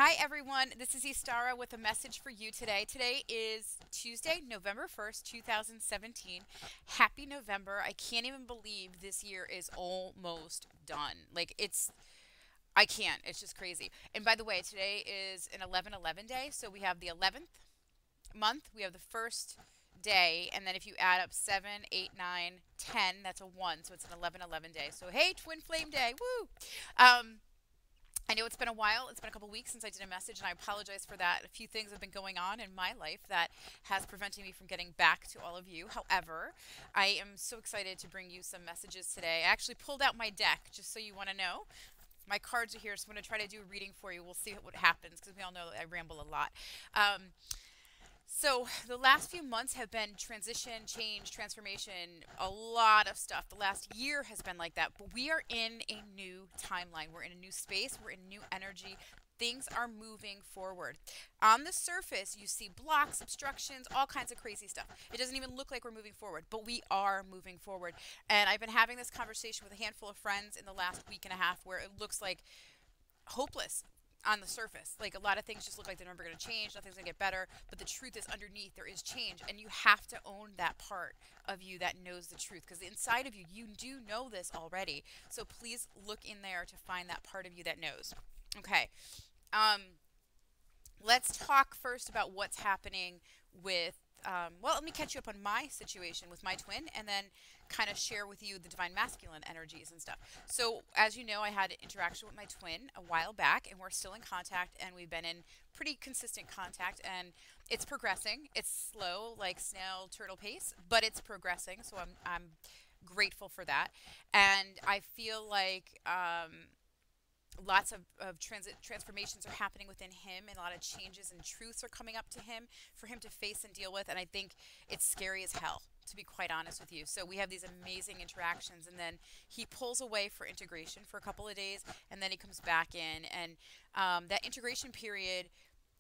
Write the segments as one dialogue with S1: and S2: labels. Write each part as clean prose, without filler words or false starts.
S1: Hi, everyone. This is EstaRa with a message for you today. Today is Tuesday, November 1st, 2017. Happy November. I can't even believe this year is almost done. I can't. It's just crazy. And by the way, today is an 11/11 day. So we have the 11th month, we have the first day, and then if you add up 7, 8, 9, 10, that's a 1. So it's an 11/11 day. So hey, Twin Flame Day. Woo! Um, I know it's been a while. It's been a couple weeks since I did a message, and I apologize for that. A few things have been going on in my life that has prevented me from getting back to all of you. However, I am so excited to bring you some messages today. I actually pulled out my deck just so you want to know. My cards are here, so I'm going to try to do a reading for you. We'll see what happens because we all know that I ramble a lot. So the last few months have been transition, change, transformation, a lot of stuff. The last year has been like that, but we are in a new timeline. We're in a new space. We're in new energy. Things are moving forward. On the surface, you see blocks, obstructions, all kinds of crazy stuff. It doesn't even look like we're moving forward, but we are moving forward. And I've been having this conversation with a handful of friends in the last week and a half where it looks like hopeless on the surface. Like a lot of things just look like they're never going to change, nothing's going to get better, but the truth is underneath there is change, and you have to own that part of you that knows the truth, because inside of you, you do know this already. So please look in there to find that part of you that knows. Okay. Um, let's talk first about what's happening with well, let me catch you up on my situation with my twin and then kind of share with you the divine masculine energies and stuff. So, as you know, I had an interaction with my twin a while back, and we're still in contact, and we've been in pretty consistent contact, and it's progressing. It's slow, like snail turtle pace, but it's progressing, so I'm grateful for that. And I feel like lots of transformations are happening within him, and a lot of changes and truths are coming up to him for him to face and deal with, and I think it's scary as hell, to be quite honest with you. So we have these amazing interactions, and then he pulls away for integration for a couple of days, and then he comes back in, and that integration period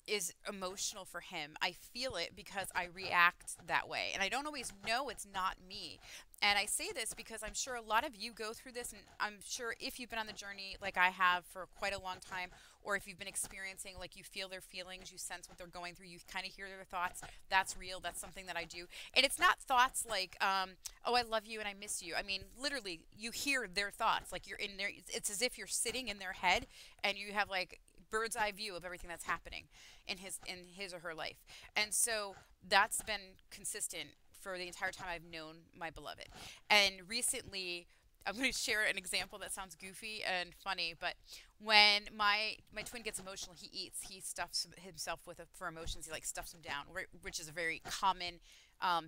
S1: is emotional for him. I feel it because I react that way. And I don't always know it's not me. And I say this because I'm sure a lot of you go through this, and I'm sure if you've been on the journey like I have for quite a long time, or if you've been experiencing, like, you feel their feelings, you sense what they're going through, you kind of hear their thoughts. That's real. That's something that I do. And it's not thoughts like, oh, I love you and I miss you. I mean, literally, you hear their thoughts. Like, you're in there. It's as if you're sitting in their head and you have like bird's eye view of everything that's happening in his or her life. And so that's been consistent for the entire time I've known my beloved. And recently, I'm going to share an example that sounds goofy and funny, but when my twin gets emotional, he eats. He stuffs himself with for emotions. He like stuffs them down, which is a very common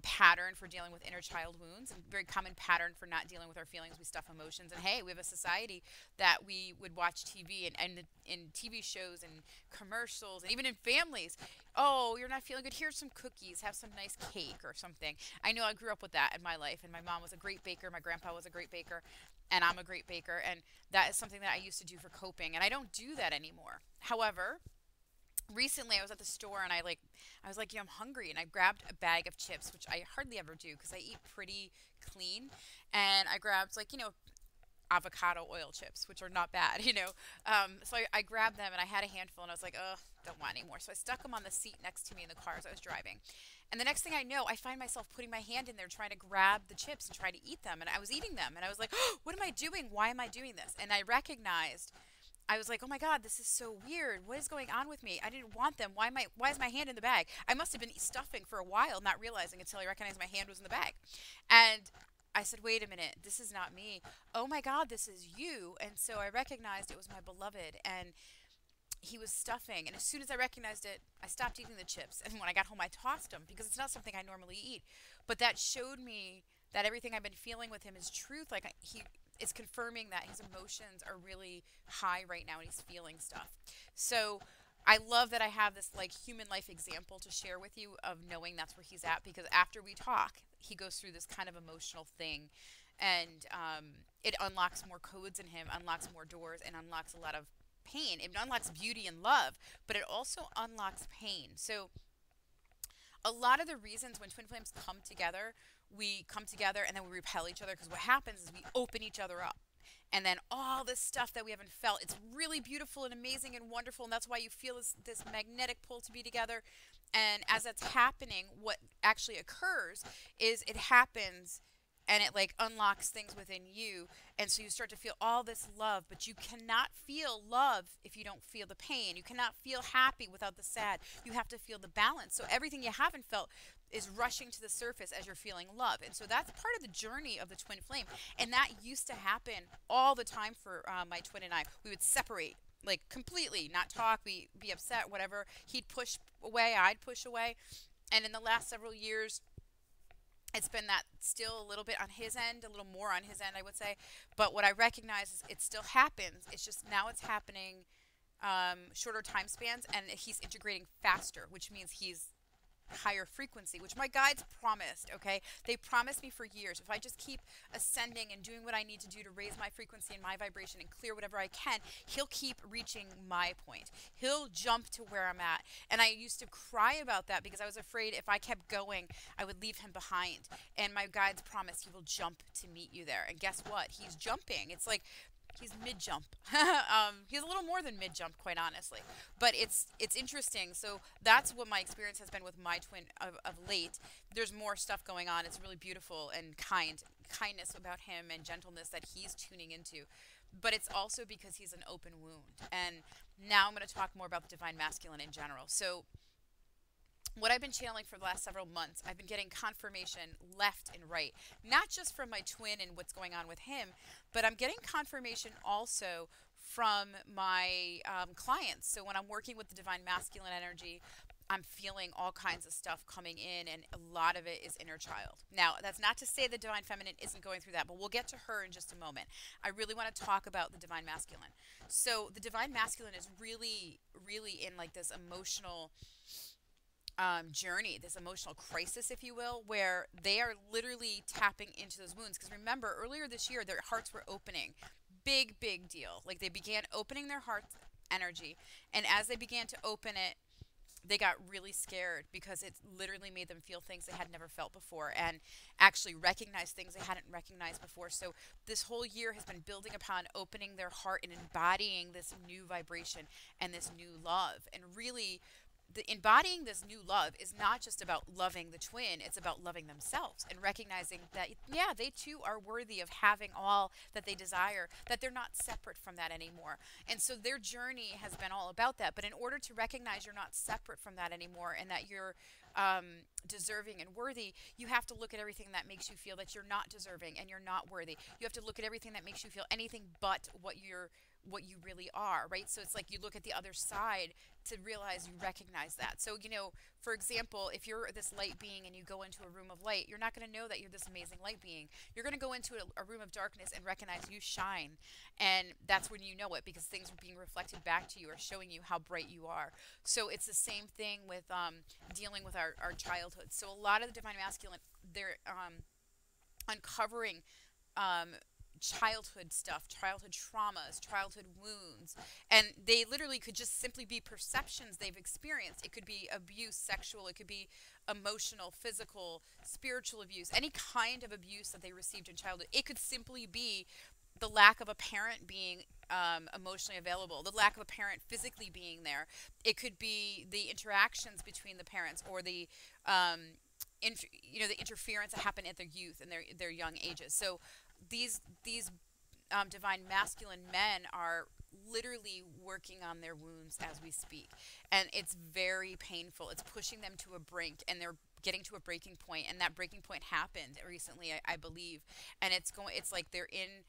S1: pattern for dealing with inner child wounds, and very common pattern for not dealing with our feelings. We stuff emotions, and hey, we have a society that we would watch TV and in TV shows and commercials, and even in families. Oh, you're not feeling good? Here's some cookies. Have some nice cake or something. I know I grew up with that in my life, and my mom was a great baker. My grandpa was a great baker, and I'm a great baker, and that is something that I used to do for coping, and I don't do that anymore. However, recently I was at the store, and I was like, I'm hungry, and I grabbed a bag of chips, which I hardly ever do because I eat pretty clean, and I grabbed, like, avocado oil chips, which are not bad, so I grabbed them, and I had a handful, and I was like, oh, don't want any more. So I stuck them on the seat next to me in the car as I was driving. And the next thing I know, I find myself putting my hand in there trying to grab the chips and try to eat them. And I was eating them, and I was like, oh, what am I doing? Why am I doing this? And I was like, oh my God, this is so weird. What is going on with me? I didn't want them. Why is my hand in the bag? I must have been stuffing for a while, not realizing until I recognized my hand was in the bag. And I said, wait a minute, this is not me. Oh my God, this is you. And so I recognized it was my beloved, and he was stuffing. And as soon as I recognized it, I stopped eating the chips. And when I got home, I tossed them because it's not something I normally eat. But that showed me that everything I've been feeling with him is truth. Like, he is confirming that his emotions are really high right now, and he's feeling stuff. So I love that I have this like human life example to share with you of knowing that's where he's at, because after we talk, he goes through this kind of emotional thing, and it unlocks more codes in him, unlocks more doors, and unlocks a lot of pain. It unlocks beauty and love, but it also unlocks pain. So a lot of the reasons when twin flames come together, we come together and then we repel each other, because what happens is we open each other up. and then all this stuff that we haven't felt. It's really beautiful and amazing and wonderful, and that's why you feel this magnetic pull to be together. And as that's happening, what actually occurs is it happens and it like unlocks things within you, and so you start to feel all this love. But you cannot feel love if you don't feel the pain. You cannot feel happy without the sad. You have to feel the balance. So everything you haven't felt is rushing to the surface as you're feeling love. And so that's part of the journey of the twin flame. And that used to happen all the time for my twin and I. We would separate like completely, not talk, be upset, whatever. He'd push away, I'd push away. And in the last several years, it's been that still a little bit on his end, a little more on his end, I would say. But what I recognize is it still happens. It's just now it's happening shorter time spans, and he's integrating faster, which means he's higher frequency, which my guides promised. Okay, they promised me for years, if I just keep ascending and doing what I need to do to raise my frequency and my vibration and clear whatever I can, he'll keep reaching my point. He'll jump to where I'm at. And I used to cry about that because I was afraid if I kept going I would leave him behind. And my guides promised he will jump to meet you there. And guess what, he's jumping. It's like he's mid-jump. He's a little more than mid-jump, quite honestly. But it's interesting. So that's what my experience has been with my twin of late. There's more stuff going on. It's really beautiful and kindness about him and gentleness that he's tuning into. But it's also because he's an open wound. And now I'm going to talk more about the divine masculine in general. So what I've been channeling for the last several months, I've been getting confirmation left and right, not just from my twin and what's going on with him, but I'm getting confirmation also from my clients. So when I'm working with the divine masculine energy, I'm feeling all kinds of stuff coming in, and a lot of it is inner child. Now, that's not to say the divine feminine isn't going through that, but we'll get to her in just a moment. I really want to talk about the divine masculine. So the divine masculine is really, really in like this emotional journey, this emotional crisis, if you will, where they are literally tapping into those wounds. Because remember, earlier this year, their hearts were opening. Big deal. Like they began opening their heart energy. And as they began to open it, they got really scared because it literally made them feel things they had never felt before and actually recognize things they hadn't recognized before. So this whole year has been building upon opening their heart and embodying this new vibration and this new love. And really, embodying this new love is not just about loving the twin, it's about loving themselves and recognizing that, yeah, they too are worthy of having all that they desire, that they're not separate from that anymore. And so their journey has been all about that. But in order to recognize you're not separate from that anymore and that you're deserving and worthy, you have to look at everything that makes you feel that you're not deserving and you're not worthy. You have to look at everything that makes you feel anything but what you really are, right? So it's like you look at the other side to realize you recognize that. So, for example, if you're this light being and you go into a room of light, you're not going to know that you're this amazing light being. You're going to go into a room of darkness and recognize you shine. And that's when you know it, because things are being reflected back to you or showing you how bright you are. So it's the same thing with dealing with our childhood. So a lot of the divine masculine, they're uncovering childhood stuff, childhood traumas, childhood wounds, and they literally could just simply be perceptions they've experienced. It could be abuse, sexual, it could be emotional, physical, spiritual abuse, any kind of abuse that they received in childhood. It could simply be the lack of a parent being emotionally available, the lack of a parent physically being there. It could be the interactions between the parents, or the the interference that happened at their youth and their young ages. So these divine masculine men are literally working on their wounds as we speak, and it's very painful. It's pushing them to a brink, and they're getting to a breaking point, and that breaking point happened recently, I believe. And it's like they're in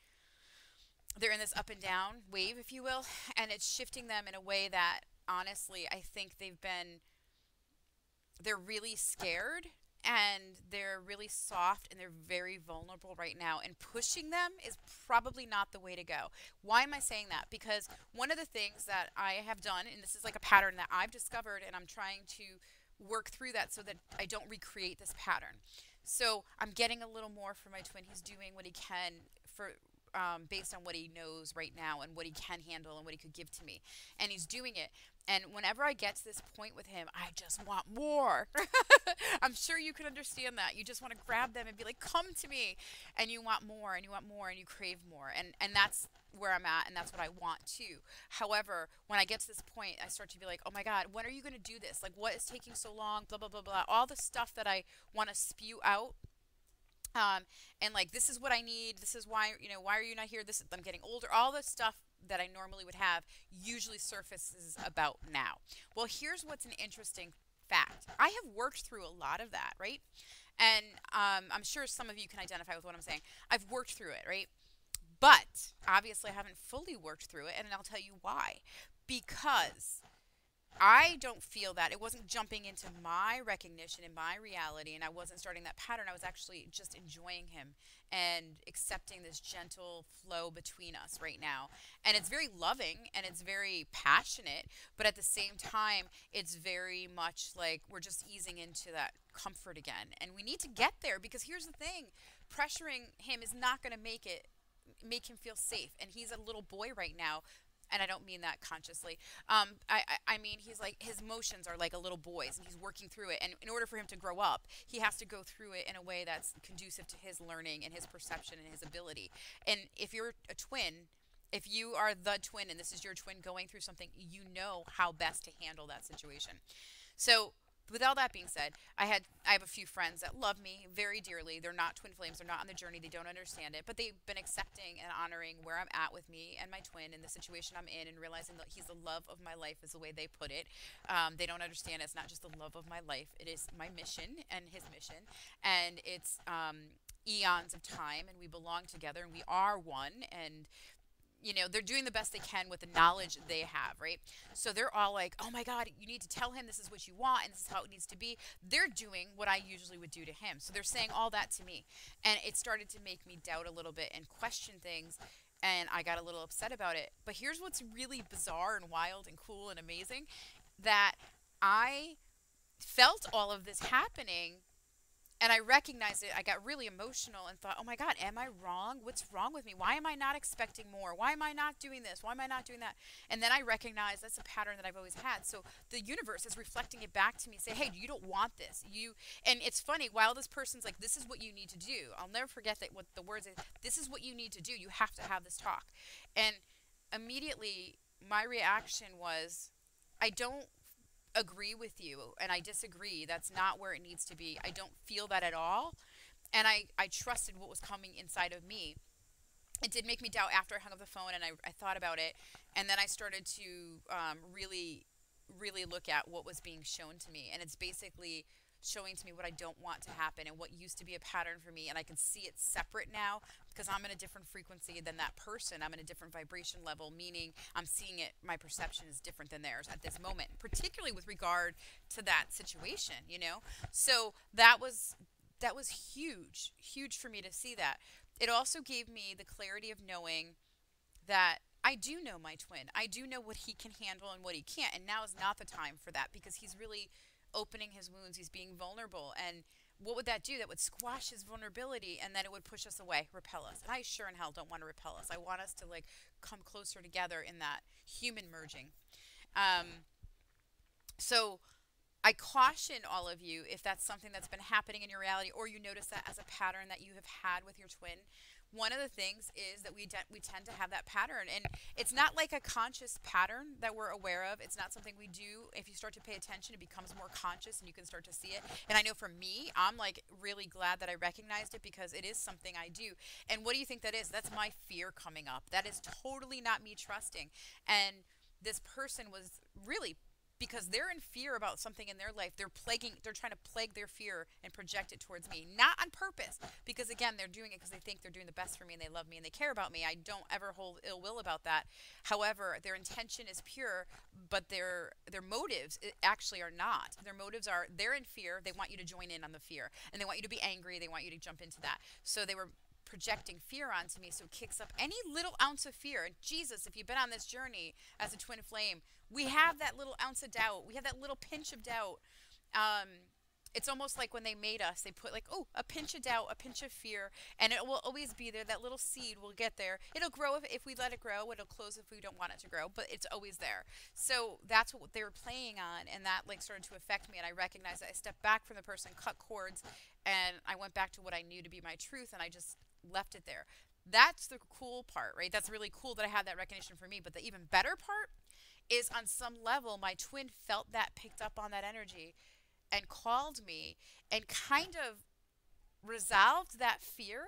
S1: this up and down wave, if you will, and it's shifting them in a way that honestly I think they're really scared, and they're really soft, and they're very vulnerable right now, and pushing them is probably not the way to go. Why am I saying that? Because one of the things that I have done, and this is like a pattern that I've discovered, and I'm trying to work through that so that I don't recreate this pattern. So I'm getting a little more from my twin. He's doing what he can for based on what he knows right now and what he can handle and what he could give to me, and he's doing it. And whenever I get to this point with him, I just want more. I'm sure you can understand that. You just want to grab them and be like, come to me. And you want more, and you want more, and you crave more. And that's where I'm at, and that's what I want too. However, when I get to this point, I start to be like, oh my God, when are you going to do this? Like, what is taking so long? Blah, blah, blah, blah. All the stuff that I want to spew out. And like, this is what I need. This is why, why are you not here? This is, I'm getting older. All the stuff that I normally would have usually surfaces about now. Well, here's what's an interesting fact. I have worked through a lot of that, right? And I'm sure some of you can identify with what I'm saying. I've worked through it, right? But obviously I haven't fully worked through it, and I'll tell you why. Because I don't feel that. It wasn't jumping into my recognition and my reality, and I wasn't starting that pattern. I was actually just enjoying him and accepting this gentle flow between us right now. And it's very loving and it's very passionate, but at the same time, it's very much like we're just easing into that comfort again. And we need to get there, because here's the thing. Pressuring him is not going to make him feel safe. And he's a little boy right now. And I don't mean that consciously. I mean, he's like, his emotions are like a little boy's, and he's working through it. And in order for him to grow up, he has to go through it in a way that's conducive to his learning and his perception and his ability. And if you're a twin, if you are the twin and this is your twin going through something, you know how best to handle that situation. So with all that being said, I have a few friends that love me very dearly. They're not twin flames. They're not on the journey. They don't understand it. But they've been accepting and honoring where I'm at with me and my twin and the situation I'm in, and realizing that he's the love of my life is the way they put it. They don't understand it's not just the love of my life. It is my mission and his mission. And it's eons of time, and we belong together, and we are one. And they're doing the best they can with the knowledge they have, right? So they're all like, oh my God, you need to tell him this is what you want and this is how it needs to be. They're doing what I usually would do to him. So they're saying all that to me. And it started to make me doubt a little bit and question things. And I got a little upset about it. But here's what's really bizarre and wild and cool and amazing, that I felt all of this happening. And I recognized it. I got really emotional and thought, oh my God, am I wrong? What's wrong with me? Why am I not expecting more? Why am I not doing this? Why am I not doing that? And then I recognized that's a pattern that I've always had. So the universe is reflecting it back to me, say, hey, you don't want this. And it's funny, while this person's like, this is what you need to do. I'll never forget that what the words is, this is what you need to do. You have to have this talk. And immediately my reaction was, I don't agree with you, and I disagree. That's not where it needs to be. I don't feel that at all. And I trusted what was coming inside of me. It did make me doubt after I hung up the phone, and I thought about it. And then I started to really, really look at what was being shown to me. And it's basically showing to me what I don't want to happen and what used to be a pattern for me. And I can see it separate now because I'm in a different frequency than that person. I'm in a different vibration level, meaning I'm seeing it, my perception is different than theirs at this moment, particularly with regard to that situation, So that was huge for me to see that. It also gave me the clarity of knowing that I do know my twin. I do know what he can handle and what he can't. And now is not the time for that, because he's really opening his wounds. He's being vulnerable. And what would that do? That would squash his vulnerability, and then it would push us away, repel us. And I sure in hell don't want to repel us. I want us to come closer together in that human merging. So I caution all of you, if that's something that's been happening in your reality, or you notice that as a pattern that you have had with your twin. One of the things is that we tend to have that pattern, and it's not like a conscious pattern that we're aware of. It's not something we do. If you start to pay attention, it becomes more conscious, and you can start to see it. And I know for me, I'm really glad that I recognized it, because it is something I do. And what do you think that is? That's my fear coming up. That is totally not me trusting. And this person was really, because they're in fear about something in their life, they're trying to plague their fear and project it towards me, not on purpose, because again, they're doing it because they think they're doing the best for me and they love me and they care about me. I don't ever hold ill will about that. However, their intention is pure, but their motives actually are not. Their motives are, they're in fear, they want you to join in on the fear, and they want you to be angry, they want you to jump into that. So they were projecting fear onto me, so it kicks up any little ounce of fear. And Jesus, if you've been on this journey as a twin flame, we have that little ounce of doubt. We have that little pinch of doubt. It's almost like when they made us, they put a pinch of doubt, a pinch of fear, and it will always be there. That little seed will get there. It'll grow if we let it grow. It'll close if we don't want it to grow, but it's always there. So that's what they were playing on, and that started to affect me, and I recognized that. I stepped back from the person, cut cords, and I went back to what I knew to be my truth, and I just left it there. That's the cool part, right? That's really cool that I had that recognition for me. But the even better part is on some level, my twin felt that, picked up on that energy, and called me and kind of resolved that fear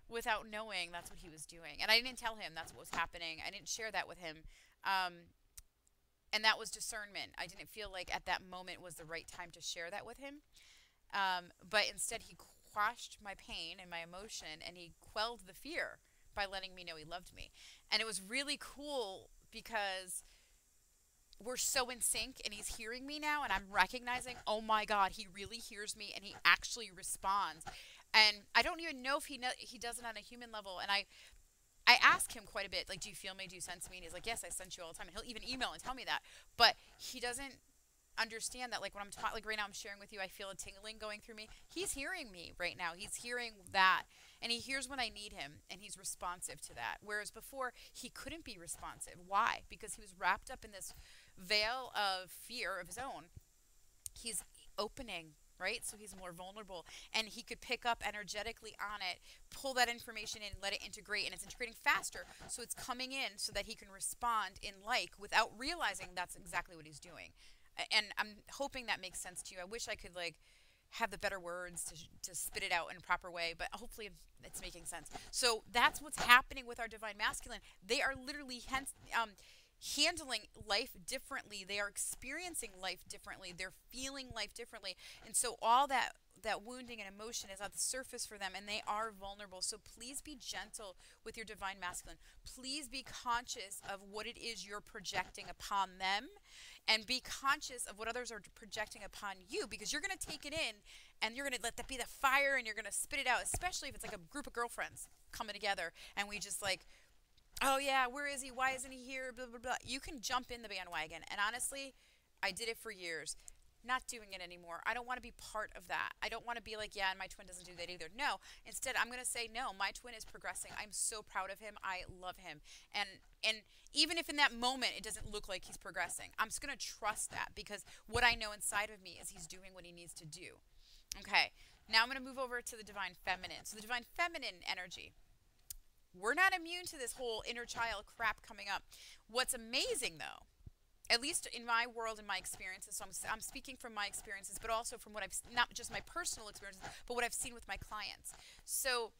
S1: without knowing that's what he was doing. And I didn't tell him that's what was happening. I didn't share that with him. And that was discernment. I didn't feel like at that moment was the right time to share that with him. But instead, he quashed my pain and my emotion, and he quelled the fear by letting me know he loved me. And it was really cool because we're so in sync, and he's hearing me now, and I'm recognizing, oh my God, he really hears me, and he actually responds. And I don't even know if he does it on a human level. And I ask him quite a bit, like, do you feel me? Do you sense me? And he's like, yes, I sense you all the time. And he'll even email and tell me that. But he doesn't understand that, like, when I'm talking, like right now I'm sharing with you, I feel a tingling going through me. He's hearing me right now. He's hearing that. And he hears when I need him, and he's responsive to that. Whereas before, he couldn't be responsive. Why? Because he was wrapped up in this veil of fear of his own. He's opening, right? So he's more vulnerable, and he could pick up energetically on it, pull that information in, let it integrate, and it's integrating faster. So it's coming in so that he can respond in like without realizing that's exactly what he's doing. And I'm hoping that makes sense to you. I wish I could like have the better words to spit it out in a proper way, but hopefully it's making sense. So that's what's happening with our divine masculine. They are literally handling life differently. They are experiencing life differently. They're feeling life differently. And so all that wounding and emotion is at the surface for them, and they are vulnerable. So please be gentle with your divine masculine. Please be conscious of what it is you're projecting upon them, and be conscious of what others are projecting upon you, because you're going to take it in and you're going to let that be the fire, and you're going to spit it out, especially if it's like a group of girlfriends coming together and we just like, oh yeah, where is he? Why isn't he here? Blah, blah, blah. You can jump in the bandwagon. And honestly, I did it for years. Not doing it anymore. I don't want to be part of that. I don't want to be like, yeah, and my twin doesn't do that either. No. Instead, I'm going to say, no, my twin is progressing. I'm so proud of him. I love him. And even if in that moment it doesn't look like he's progressing, I'm just going to trust that, because what I know inside of me is he's doing what he needs to do. Okay. Now I'm going to move over to the divine feminine. So the divine feminine energy. We're not immune to this whole inner child crap coming up. What's amazing, though, at least in my world and my experiences, so I'm speaking from my experiences, but also from what I've, not just my personal experiences, but what I've seen with my clients. So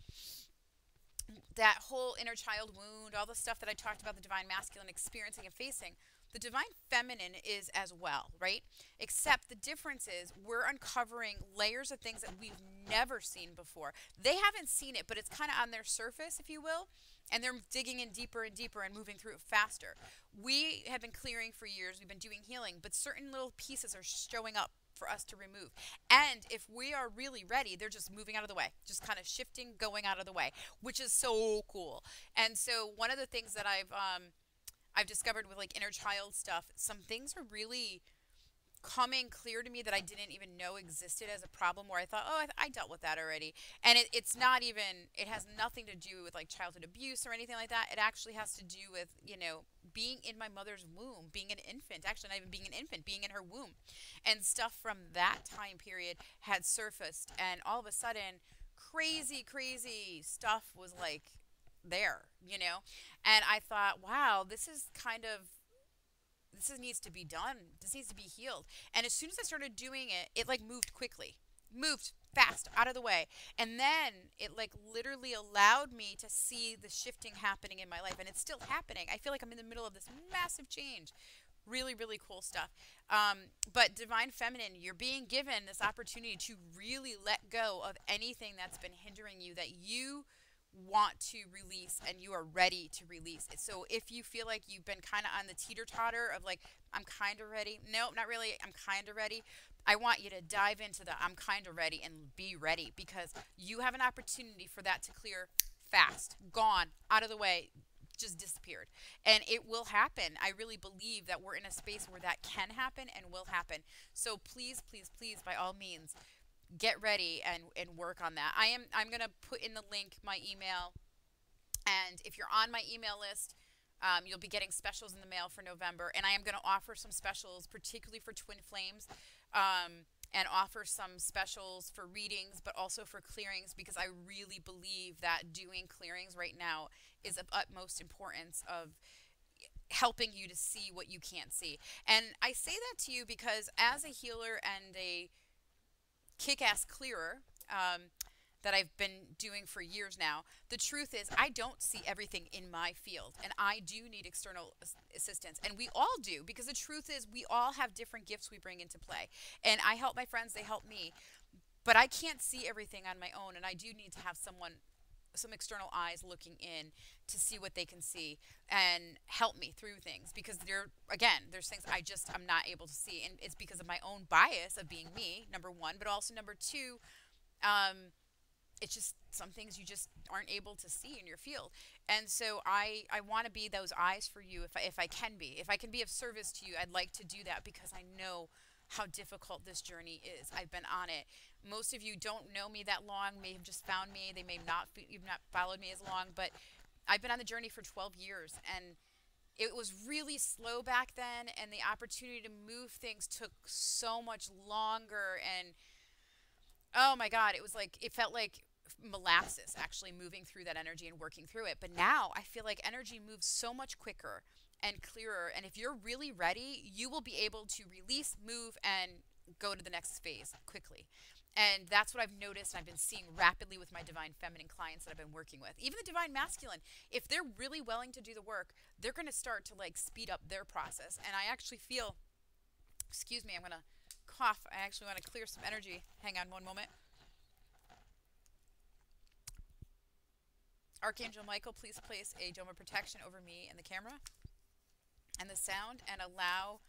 S1: that whole inner child wound, all the stuff that I talked about, the divine masculine experiencing and facing, the divine feminine is as well, right? Except the difference is we're uncovering layers of things that we've never seen before. They haven't seen it, but it's kind of on their surface, if you will, and they're digging in deeper and deeper and moving through it faster. We have been clearing for years. We've been doing healing, but certain little pieces are showing up for us to remove. And if we are really ready, they're just moving out of the way, just kind of shifting, going out of the way, which is so cool. And so one of the things that I've discovered with like inner child stuff, some things are really coming clear to me that I didn't even know existed as a problem, where I thought, oh, I dealt with that already. And it's not even, it has nothing to do with like childhood abuse or anything like that. It actually has to do with, you know, being in my mother's womb, being an infant, actually not even being an infant, being in her womb. And stuff from that time period had surfaced, and all of a sudden crazy, crazy stuff was like there, you know? And I thought, wow, this needs to be done. This needs to be healed. And as soon as I started doing it, it like moved quickly, moved fast out of the way. And then it like literally allowed me to see the shifting happening in my life. And it's still happening. I feel like I'm in the middle of this massive change. Really, really cool stuff. But divine feminine, you're being given this opportunity to really let go of anything that's been hindering you, that you want to release and you are ready to release it. So if you feel like you've been kind of on the teeter-totter of like, I'm kind of ready. No, not really. I'm kind of ready. I want you to dive into the I'm kind of ready and be ready, because you have an opportunity for that to clear fast, gone, out of the way, just disappeared. And it will happen. I really believe that we're in a space where that can happen and will happen. So please, please, please, by all means, get ready and work on that. I'm going to put in the link my email, and if you're on my email list, you'll be getting specials in the mail for November, and I am going to offer some specials, particularly for Twin Flames. and offer some specials for readings, but also for clearings, because I really believe that doing clearings right now is of utmost importance of helping you to see what you can't see. And I say that to you because as a healer and a kick-ass clearer, that I've been doing for years now, the truth is I don't see everything in my field, and I do need external assistance, and we all do, because the truth is we all have different gifts we bring into play, and I help my friends, they help me, but I can't see everything on my own, and I do need to have someone, some external eyes looking in to see what they can see and help me through things, because there's things I'm not able to see, and it's because of my own bias of being me, number one, but also number two, it's just some things you just aren't able to see in your field. And so I want to be those eyes for you if I can be. If I can be of service to you, I'd like to do that, because I know how difficult this journey is. I've been on it. Most of you don't know me that long, may have just found me. They may not, you've not followed me as long, but I've been on the journey for 12 years, and it was really slow back then, and the opportunity to move things took so much longer, and oh my God, it felt like molasses actually moving through that energy and working through it. But now I feel like energy moves so much quicker and clearer. And if you're really ready, you will be able to release, move, and go to the next phase quickly. And that's what I've noticed, and I've been seeing rapidly with my divine feminine clients that I've been working with. Even the divine masculine, if they're really willing to do the work, they're going to start to like speed up their process. And I actually feel, excuse me, I'm going to cough. I actually want to clear some energy. Hang on one moment. Archangel Michael, please place a dome of protection over me and the camera and the sound, and allow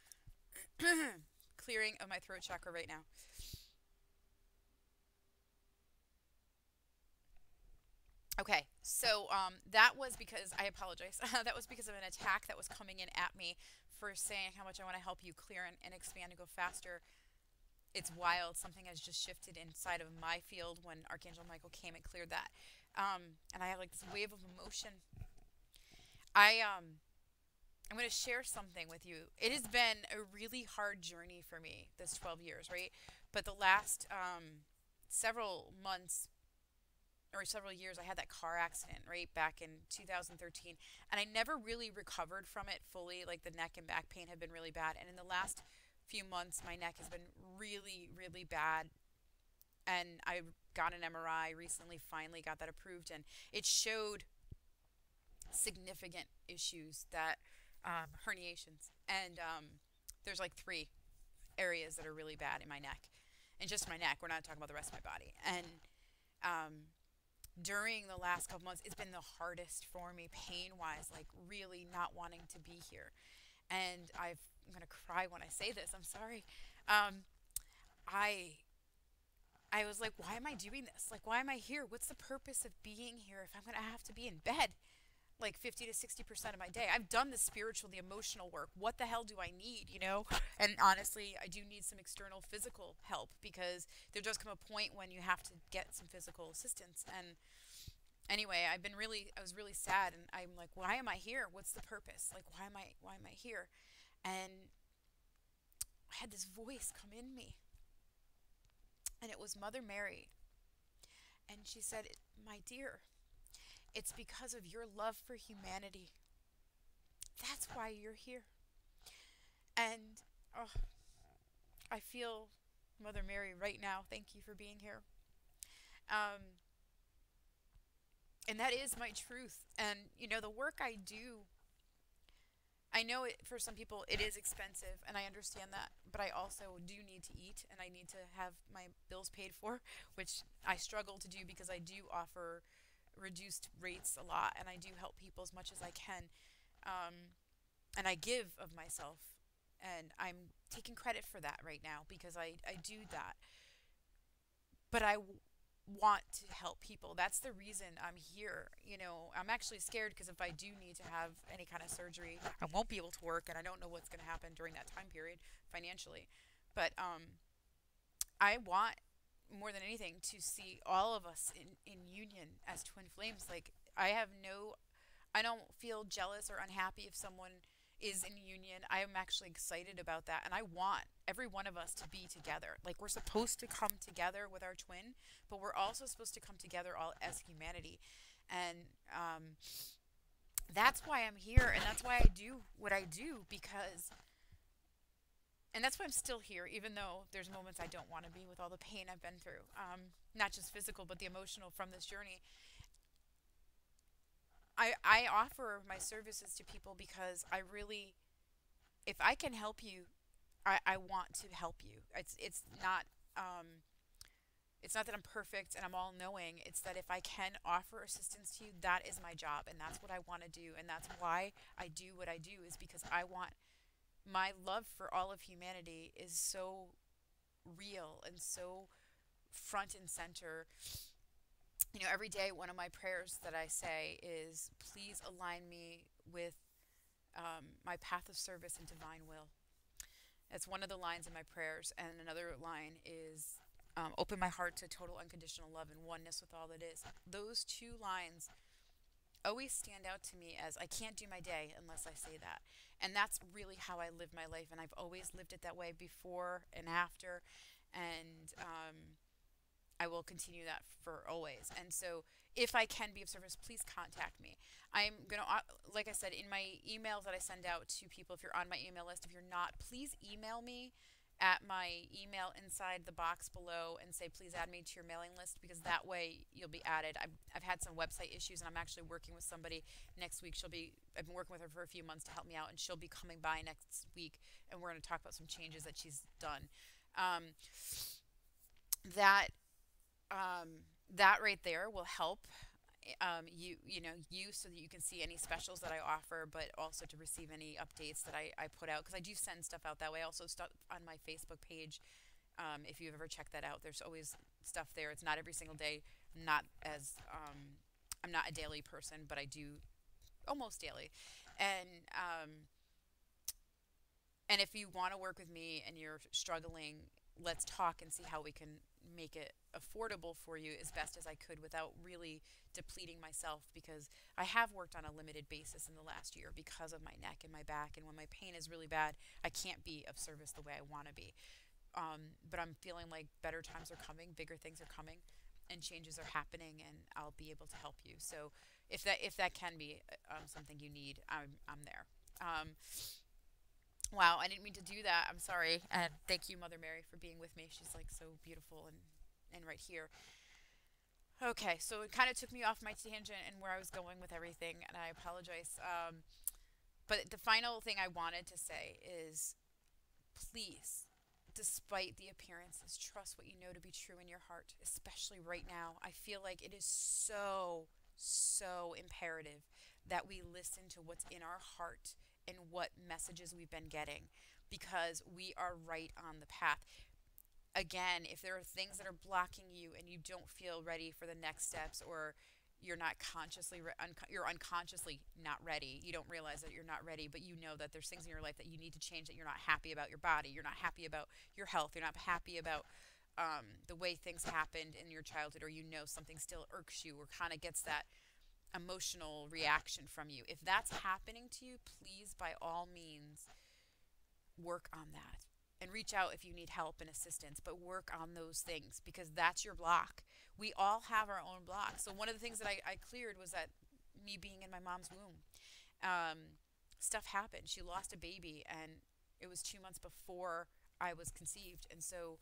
S1: clearing of my throat chakra right now. Okay, so that was because, I apologize, that was because of an attack that was coming in at me for saying how much I want to help you clear and expand and go faster. It's wild. Something has just shifted inside of my field when Archangel Michael came and cleared that. And I have like this wave of emotion. I'm going to share something with you. It has been a really hard journey for me, this 12 years, right? But the last several months or several years, I had that car accident, right, back in 2013. And I never really recovered from it fully. Like the neck and back pain had been really bad. And in the last few months, my neck has been really, really bad. And I got an MRI recently, finally got that approved. And it showed significant issues that herniations. And there's like 3 areas that are really bad in my neck. And just my neck. We're not talking about the rest of my body. And during the last couple months, it's been the hardest for me pain-wise, like really not wanting to be here. And I'm going to cry when I say this. I'm sorry. I was like, why am I doing this? Like, why am I here? What's the purpose of being here if I'm going to have to be in bed like 50 to 60% of my day? I've done the spiritual, the emotional work. What the hell do I need, you know? And honestly, I do need some external physical help, because there does come a point when you have to get some physical assistance. And anyway, I was really sad, and I'm like, why am I here? What's the purpose? Like, why am I here? And I had this voice come in me, and it was Mother Mary. And she said, my dear, it's because of your love for humanity. That's why you're here. And oh, I feel Mother Mary right now. Thank you for being here. And that is my truth. And, you know, the work I do, I know it, for some people it is expensive, and I understand that, but I also do need to eat, and I need to have my bills paid for, which I struggle to do because I do offer reduced rates a lot, and I do help people as much as I can, and I give of myself, and I'm taking credit for that right now because I do that. But I want to help people. That's the reason I'm here. You know, I'm actually scared because if I do need to have any kind of surgery, I won't be able to work, and I don't know what's going to happen during that time period financially. But I want more than anything to see all of us in union as twin flames. Like, I don't feel jealous or unhappy if someone is in union. I am actually excited about that. And I want every one of us to be together. Like, we're supposed to come together with our twin, but we're also supposed to come together all as humanity. And that's why I'm here. And that's why I do what I do, because, and that's why I'm still here, even though there's moments I don't want to be with all the pain I've been through. Not just physical, but the emotional from this journey. I offer my services to people because I really, if I can help you, I want to help you. It's not that I'm perfect and I'm all knowing. It's that if I can offer assistance to you, that is my job, and that's what I want to do, and that's why I do what I do, is because I want, my love for all of humanity is so real and so front and center. You know, every day one of my prayers that I say is, please align me with my path of service and divine will. That's one of the lines in my prayers. And another line is, open my heart to total unconditional love and oneness with all that is. Those two lines always stand out to me as, I can't do my day unless I say that. And that's really how I live my life. And I've always lived it that way, before and after. And I will continue that for always. And so if I can be of service, please contact me. I'm going to, like I said, in my emails that I send out to people, if you're on my email list, if you're not, please email me at my email inside the box below and say, please add me to your mailing list, because that way you'll be added. I've had some website issues, and I'm actually working with somebody next week. I've been working with her for a few months to help me out, and she'll be coming by next week, and we're going to talk about some changes that she's done. That that right there will help you so that you can see any specials that I offer, but also to receive any updates that I put out, because I do send stuff out that way. Also, stuff on my Facebook page. If you've ever checked that out, there's always stuff there. It's not every single day. Not as I'm not a daily person, but I do almost daily. And if you want to work with me and you're struggling, let's talk and see how we can make it affordable for you as best as I could without really depleting myself, because I have worked on a limited basis in the last year because of my neck and my back, and when my pain is really bad, I can't be of service the way I want to be. But I'm feeling like better times are coming, bigger things are coming, and changes are happening, and I'll be able to help you. So if that can be something you need, I'm there. Wow, I didn't mean to do that. I'm sorry. And thank you, Mother Mary, for being with me. She's like so beautiful and right here. Okay, so it kind of took me off my tangent and where I was going with everything, and I apologize. But the final thing I wanted to say is, please, despite the appearances, trust what you know to be true in your heart, especially right now. I feel like it is so, so imperative that we listen to what's in our heart and what messages we've been getting, because we are right on the path. Again, if there are things that are blocking you and you don't feel ready for the next steps, or you're not consciously you're unconsciously not ready, you don't realize that you're not ready, but you know that there's things in your life that you need to change, that you're not happy about your body, you're not happy about your health, you're not happy about the way things happened in your childhood, or you know something still irks you or kind of gets that emotional reaction from you. If that's happening to you, please, by all means, work on that and reach out if you need help and assistance, but work on those things, because that's your block. We all have our own blocks. So one of the things that I cleared was that me being in my mom's womb, stuff happened. She lost a baby, and it was 2 months before I was conceived. And so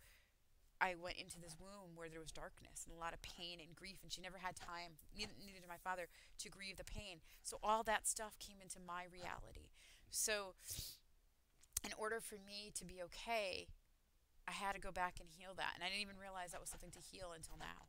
S1: I went into this womb where there was darkness and a lot of pain and grief, and she never had time, neither did my father, to grieve the pain. So all that stuff came into my reality. So in order for me to be okay, I had to go back and heal that. And I didn't even realize that was something to heal until now,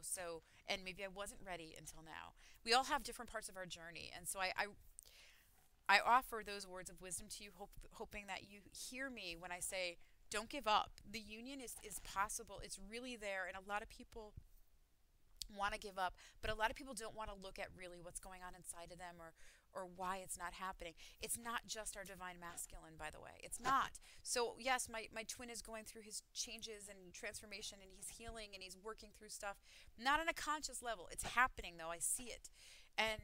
S1: so, and maybe I wasn't ready until now. We all have different parts of our journey. And so I offer those words of wisdom to you, hoping that you hear me when I say, don't give up. The union is possible. It's really there. And a lot of people want to give up, but a lot of people don't want to look at really what's going on inside of them, or why it's not happening. It's not just our divine masculine, by the way. It's not. So yes, my twin is going through his changes and transformation, and he's healing and he's working through stuff, not on a conscious level. It's happening though. I see it. And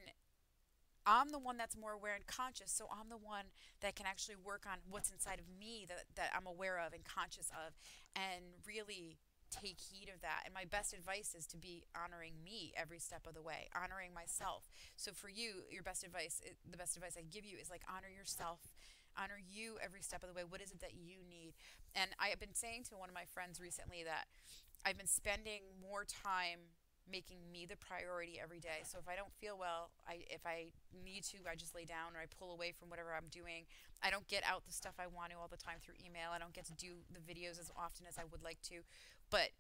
S1: I'm the one that's more aware and conscious, so I'm the one that can actually work on what's inside of me that I'm aware of and conscious of, and really take heed of that. And my best advice is to be honoring me every step of the way, honoring myself. So for you, your best advice, the best advice I give you is like honor yourself, honor you every step of the way. What is it that you need? And I have been saying to one of my friends recently that I've been spending more time making me the priority every day. So if I don't feel well, if I need to, I just lay down or I pull away from whatever I'm doing. I don't get out the stuff I want to all the time through email. I don't get to do the videos as often as I would like to. But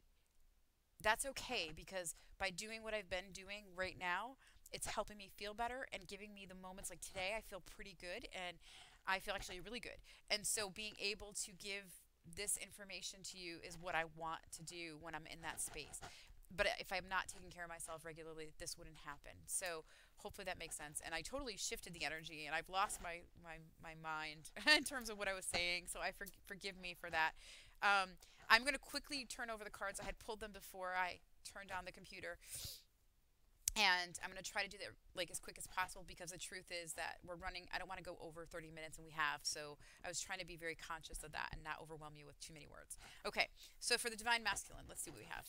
S1: that's okay, because by doing what I've been doing right now, it's helping me feel better and giving me the moments like today. I feel pretty good, and I feel actually really good. And so being able to give this information to you is what I want to do when I'm in that space. But if I'm not taking care of myself regularly, this wouldn't happen. So hopefully that makes sense. And I totally shifted the energy, and I've lost my mind in terms of what I was saying. So forgive me for that. I'm going to quickly turn over the cards. I had pulled them before I turned on the computer. And I'm going to try to do that like as quick as possible, because the truth is that we're running. I don't want to go over 30 minutes, and we have. So I was trying to be very conscious of that and not overwhelm you with too many words. Okay, so for the Divine Masculine, let's see what we have.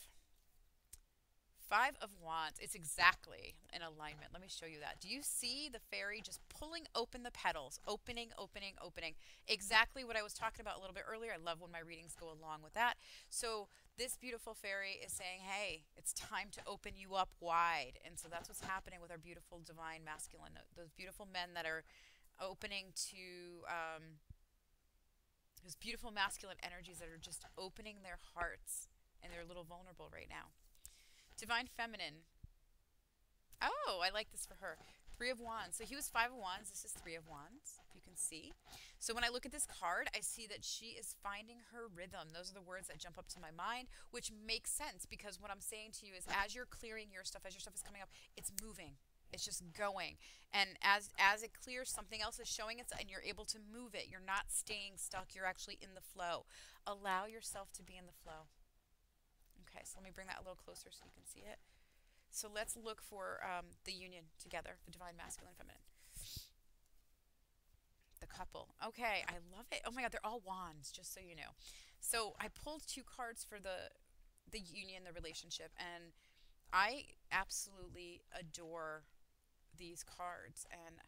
S1: Five of Wands. It's exactly in alignment. Let me show you that. Do you see the fairy just pulling open the petals? Opening, opening, opening. Exactly what I was talking about a little bit earlier. I love when my readings go along with that. So this beautiful fairy is saying, hey, it's time to open you up wide. And so that's what's happening with our beautiful Divine Masculine. Those beautiful men that are opening to those beautiful masculine energies that are just opening their hearts, and they're a little vulnerable right now. Divine Feminine. Oh, I like this for her. Three of Wands. So he was Five of Wands. This is Three of Wands, if you can see. So when I look at this card, I see that she is finding her rhythm. Those are the words that jump up to my mind, which makes sense, because what I'm saying to you is, as you're clearing your stuff, as your stuff is coming up, it's moving. It's just going. And as it clears, something else is showing it, and you're able to move it. You're not staying stuck. You're actually in the flow. Allow yourself to be in the flow. Okay, so let me bring that a little closer so you can see it. So let's look for the union together, the Divine Masculine Feminine. The couple. Okay, I love it. Oh my God, they're all wands, just so you know. So I pulled two cards for the union, the relationship, and I absolutely adore these cards. And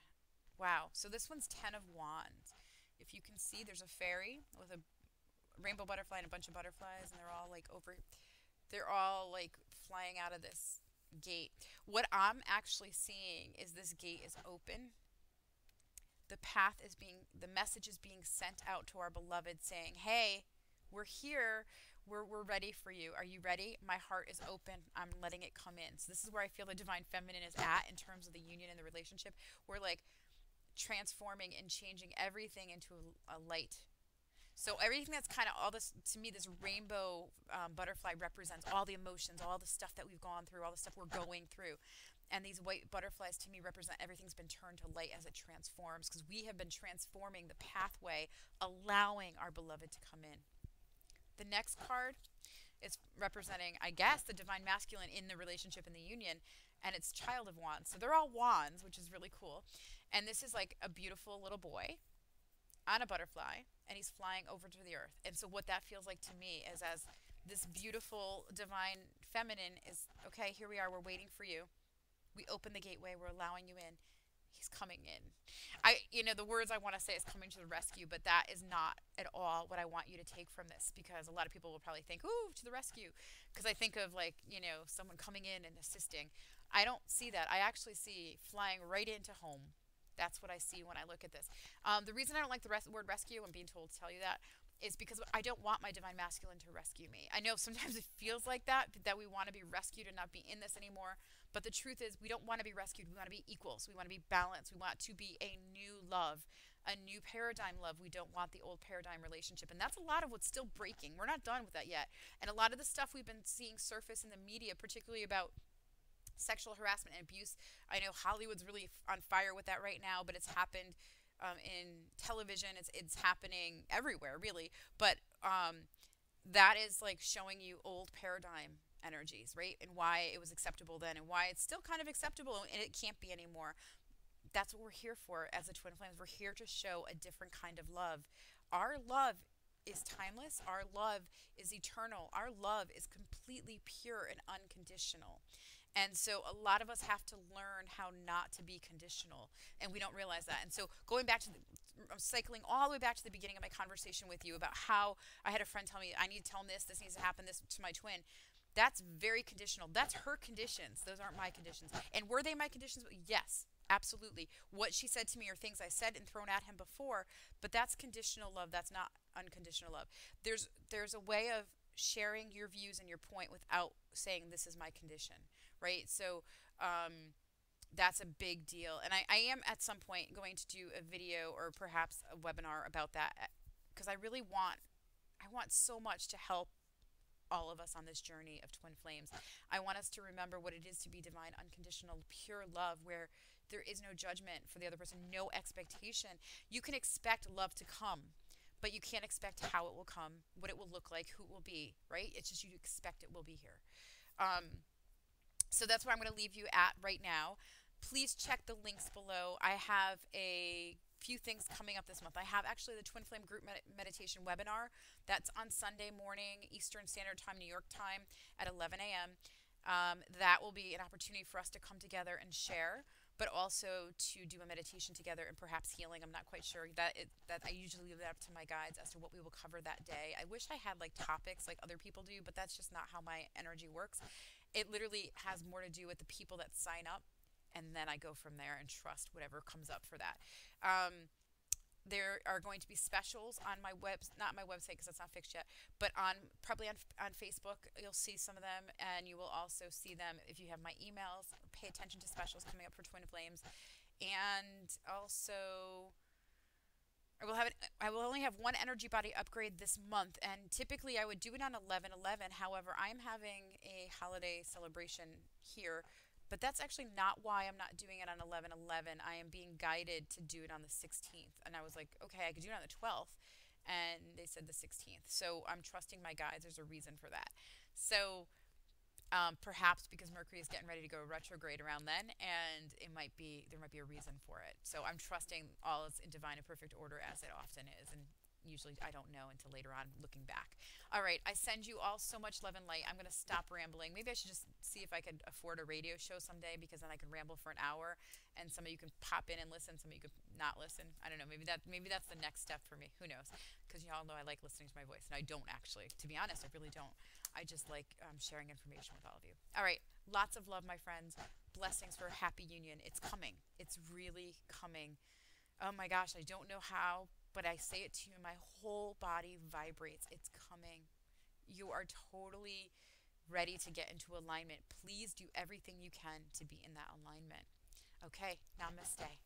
S1: wow, so this one's 10 of Wands. If you can see, there's a fairy with a rainbow butterfly and a bunch of butterflies, and they're all like flying out of this gate. What I'm actually seeing is this gate is open. The message is being sent out to our beloved, saying, hey, we're here. We're ready for you. Are you ready? My heart is open. I'm letting it come in. So this is where I feel the Divine Feminine is at in terms of the union and the relationship. We're like transforming and changing everything into a light. So everything that's kind of all this, to me, this rainbow butterfly represents all the emotions, all the stuff that we've gone through, all the stuff we're going through. And these white butterflies, to me, represent everything's been turned to light as it transforms, because we have been transforming the pathway, allowing our beloved to come in. The next card is representing, I guess, the Divine Masculine in the relationship and the union, and it's Child of Wands. So they're all wands, which is really cool. And this is like a beautiful little boy on a butterfly, and he's flying over to the earth. And so what that feels like to me is, as this beautiful Divine Feminine is, okay, here we are, we're waiting for you. We open the gateway, we're allowing you in. He's coming in. The words I want to say is coming to the rescue, but that is not at all what I want you to take from this, because a lot of people will probably think, ooh, to the rescue, because I think of someone coming in and assisting. I don't see that. I actually see flying right into home. That's what I see when I look at this. The reason I don't like the word rescue, I'm being told to tell you that, is because I don't want my Divine Masculine to rescue me. I know sometimes it feels like that we want to be rescued and not be in this anymore. But the truth is, we don't want to be rescued. We want to be equals. We want to be balanced. We want to be a new love, a new paradigm love. We don't want the old paradigm relationship. And that's a lot of what's still breaking. We're not done with that yet. And a lot of the stuff we've been seeing surface in the media, particularly about sexual harassment and abuse. I know Hollywood's really on fire with that right now, but it's happened in television. It's happening everywhere, really. But that is like showing you old paradigm energies, right? And why it was acceptable then, and why it's still kind of acceptable and it can't be anymore. that's what we're here for as the Twin Flames. We're here to show a different kind of love. Our love is timeless. Our love is eternal. Our love is completely pure and unconditional. And so a lot of us have to learn how not to be conditional, and we don't realize that. And so going back to I'm cycling all the way back to the beginning of my conversation with you about how I had a friend tell me, I need to tell him this needs to happen, this to my twin. That's very conditional. That's her conditions. Those aren't my conditions. And were they my conditions? Yes, absolutely. What she said to me are things I said and thrown at him before, but that's conditional love. That's not unconditional love. There's a way of sharing your views and your point without saying this is my condition, right? So that's a big deal. And I am at some point going to do a video or perhaps a webinar about that, because I want so much to help all of us on this journey of twin flames. I want us to remember what it is to be divine, unconditional, pure love, where there is no judgment for the other person, no expectation. You can expect love to come, but you can't expect how it will come, what it will look like, who it will be, right? It's just you expect it will be here. So that's where I'm going to leave you at right now. Please check the links below. I have a few things coming up this month. I have actually the Twin Flame Group Meditation webinar. That's on Sunday morning, Eastern Standard Time, New York time at 11 a.m. That will be an opportunity for us to come together and share, but also to do a meditation together and perhaps healing. I'm not quite sure. That I usually leave that up to my guides as to what we will cover that day. I wish I had like topics like other people do, but that's just not how my energy works. It literally has more to do with the people that sign up, and then I go from there and trust whatever comes up for that. There are going to be specials on my not my website because that's not fixed yet, but probably on Facebook. You'll see some of them, and you will also see them if you have my emails. Pay attention to specials coming up for Twin Flames, and also I will only have one energy body upgrade this month, and typically I would do it on 11/11. However, I am having a holiday celebration here, but that's actually not why I'm not doing it on 11/11. I am being guided to do it on the 16th, and I was like, okay, I could do it on the 12th, and they said the 16th. So I'm trusting my guides. There's a reason for that. So perhaps because Mercury is getting ready to go retrograde around then, and there might be a reason for it. So I'm trusting all is in divine and perfect order, as it often is, and usually I don't know until later on looking back. All right, I send you all so much love and light. I'm going to stop rambling. Maybe I should just see if I could afford a radio show someday, because then I can ramble for an hour, and some of you can pop in and listen, some of you could not listen. I don't know, maybe that's the next step for me. Who knows? Because you all know I like listening to my voice, and I don't actually. To be honest, I really don't. I just like sharing information with all of you. All right, lots of love, my friends. Blessings for a happy union. It's coming. It's really coming. Oh my gosh, I don't know how, but I say it to you, my whole body vibrates. It's coming. You are totally ready to get into alignment. Please do everything you can to be in that alignment. Okay, namaste.